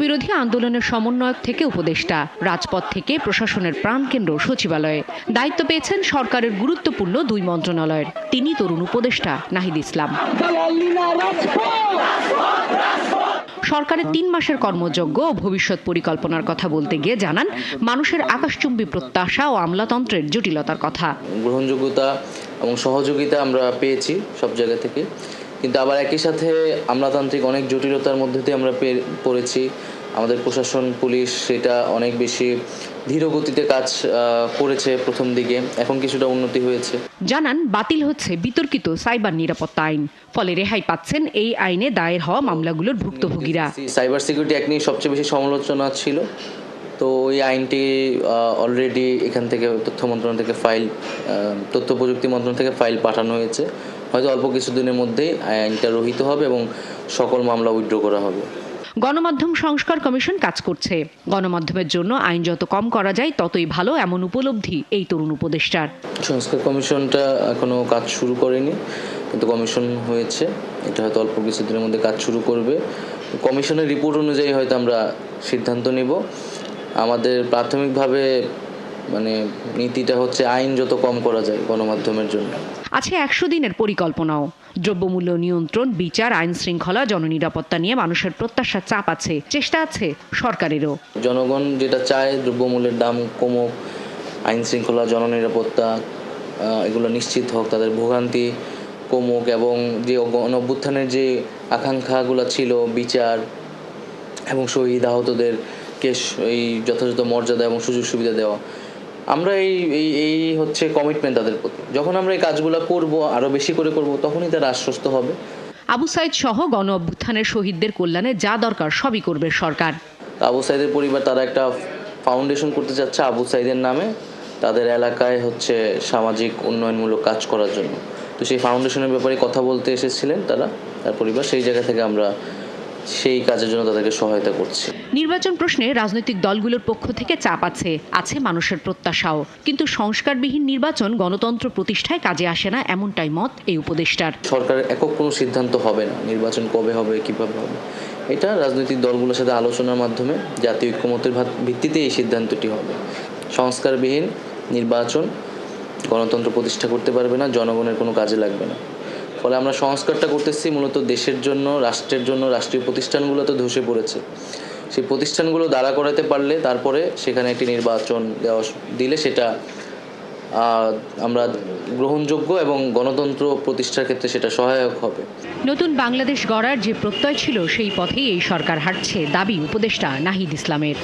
বিরোধী আন্দোলনের সমন্বয়ক থেকে উপদেষ্টা, রাজপথ থেকে প্রশাসনের প্রাণকেন্দ্র সচিবালয়ে দায়িত্ব পেয়েছেন সরকারের গুরুত্বপূর্ণ 2 মন্ত্রণালয়ের। তিনি তরুণ উপদেষ্টা নাহিদ ইসলাম। সরকারের 3 মাসের কর্মযজ্ঞ ও ভবিষ্যৎ পরিকল্পনার কথা বলতে গিয়ে জানান মানুষের আকাশচুম্বী প্রত্যাশা ও আমলাতন্ত্রের জটিলতার কথা। গ্রহণযোগ্যতা এবং সহযোগিতা আমরা পেয়েছি সব জায়গা থেকে, কিন্তু আবার একই সাথে আমলাতান্ত্রিক অনেক জটিলতার মধ্যে দিয়ে আমরা পড়েছি। আমাদের প্রশাসন, পুলিশ সেটা অনেক বেশি ধীর গতিতে কাজ করেছে প্রথম দিকে, এখন কিছুটা উন্নতি হয়েছে। জানান বাতিল হচ্ছে বিতর্কিত সাইবার নিরাপত্তা আইন, ফলে রেহাই পাচ্ছেন এই আইনে দায়ের হওয়া মামলাগুলোর ভুক্তভোগীরা। সাইবার সিকিউরিটি অ্যাক্ট নিয়ে সবচেয়ে বেশি সমালোচনা ছিল, তো ওই আইনটি অলরেডি এখান থেকে তথ্য মন্ত্রণালয় থেকে তথ্য প্রযুক্তি মন্ত্রণালয় থেকে ফাইল পাঠানো হয়েছে। হয়তো অল্প কিছুদিনের মধ্যেই আইনটা রহিত হবে এবং সকল মামলা উইথড্র করা হবে। গণমাধ্যম সংস্কার কমিশন কাজ করছে। গণমাধ্যমের জন্য আইন যত কম করা যায় ততই ভালো, এমন উপলব্ধি এই তরুণ উপদেষ্টার। সংস্কার কমিশনটা এখনো কাজ শুরু করেনি, কিন্তু কমিশন হয়েছে, এটা হয়তো অল্প কিছুদিনের মধ্যে কাজ শুরু করবে। কমিশনের রিপোর্ট অনুযায়ী হয়তো আমরা সিদ্ধান্ত নেব। আমাদের প্রাথমিকভাবে নীতিটা হচ্ছে আইন যত কম করা যায় গণমাধ্যমের জন্য। আছে 100 দিনের পরিকল্পনাও। দ্রব্যমূল্য নিয়ন্ত্রণ, বিচার, আইন শৃঙ্খলা, জননিরাপত্তা নিয়ে মানুষের প্রত্যাশার চাপ আছে, চেষ্টা আছে সরকারেরও। জনগণ যেটা চায় দ্রব্যমূল্যের দাম কমুক, আইন শৃঙ্খলা, জননিরাপত্তা এগুলো নিশ্চিত হোক, তাদের ভোগান্তি কমুক এবং যে অভ্যুত্থানের যে আকাঙ্ক্ষাগুলো ছিল, বিচার এবং শহীদ আহতদেরকে এই যথাযথ মর্যাদা এবং সুযোগ সুবিধা দেওয়া, আমরা এই হচ্ছে কমিটমেন্ট তাদের প্রতি। যখন আমরা এই কাজগুলো করব, আরও বেশি করে করব, তখনই তারা আশ্বস্ত হবে। আবু সাইদ সহ গণ অভ্যুত্থানের শহীদদের কল্যাণে যা দরকার সবই করবে সরকার। আবু সাইদের পরিবার তারা একটা ফাউন্ডেশন করতে চাচ্ছে আবু সাইদের নামে, তাদের এলাকায় হচ্ছে সামাজিক উন্নয়নমূলক কাজ করার জন্য। তো সেই ফাউন্ডেশনের ব্যাপারে কথা বলতে এসেছিলেন তার পরিবার, সেই জায়গা থেকে আমরা সেই কাজের জন্য তাদেরকে সহায়তা করছি। নির্বাচন প্রশ্নে রাজনৈতিক দলগুলোর পক্ষ থেকে চাপ আছে মানুষের প্রত্যাশাও, কিন্তু সংস্কারবিহীন নির্বাচন গণতন্ত্র প্রতিষ্ঠায় কাজে আসে না, এমনটাই মত এই উপদেষ্টার। সরকারের একক কোনো সিদ্ধান্ত হবে না নির্বাচন কবে হবে, কিভাবে হবে, এটা রাজনৈতিক দলগুলোর সাথে আলোচনার মাধ্যমে জাতীয় ঐক্যমত্যের ভিত্তিতে এই সিদ্ধান্তটি হবে। সংস্কারবিহীন নির্বাচন গণতন্ত্র প্রতিষ্ঠা করতে পারবে না, জনগণের কোনো কাজে লাগবে না। ফলে আমরা সংস্কারটা করতেছি মূলত দেশের জন্য, রাষ্ট্রের জন্য। রাষ্ট্রীয় প্রতিষ্ঠানগুলো তো ধসে পড়েছে, সেই প্রতিষ্ঠানগুলো দাঁড়া করাতে পারলে তারপরে সেখানে একটি নির্বাচন দিলে সেটা আমরা গ্রহণযোগ্য এবং গণতন্ত্র প্রতিষ্ঠার ক্ষেত্রে সেটা সহায়ক হবে। নতুন বাংলাদেশ গড়ার যে প্রত্যয় ছিল সেই পথেই এই সরকার হাঁটছে, দাবি উপদেষ্টা নাহিদ ইসলামের।